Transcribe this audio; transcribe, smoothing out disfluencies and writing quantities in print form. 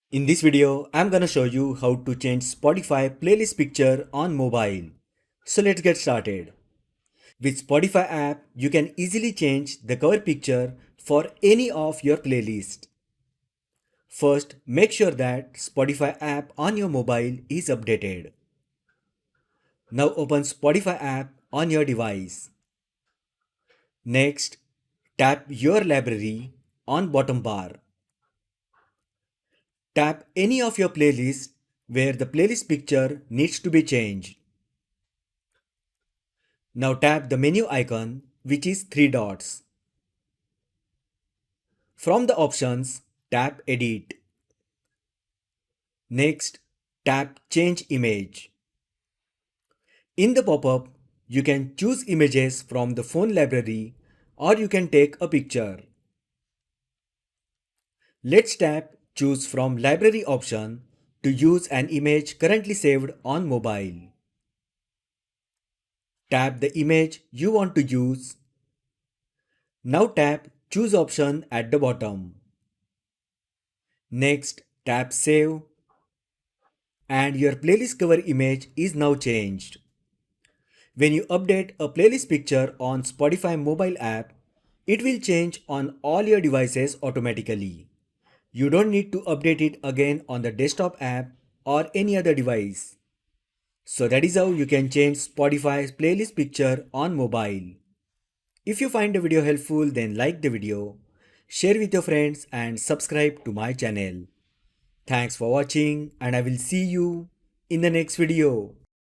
In this video, I'm gonna show you how to change Spotify playlist picture on mobile. So let's get started. With Spotify app, you can easily change the cover picture for any of your playlist. First, make sure that Spotify app on your mobile is updated. Now open Spotify app on your device. Next, tap your library on bottom bar. Tap any of your playlists where the playlist picture needs to be changed. Now tap the menu icon, which is three dots. From the options, tap Edit. Next, tap Change Image. In the pop-up, you can choose images from the phone library or you can take a picture. Let's tap Choose from Library option to use an image currently saved on mobile. Tap the image you want to use. Now tap Choose option at the bottom. Next, tap Save and your playlist cover image is now changed. When you update a playlist picture on Spotify mobile app, it will change on all your devices automatically. You don't need to update it again on the desktop app or any other device. So that is how you can change Spotify's playlist picture on mobile. If you find the video helpful, then like the video, share with your friends and subscribe to my channel. Thanks for watching and I will see you in the next video.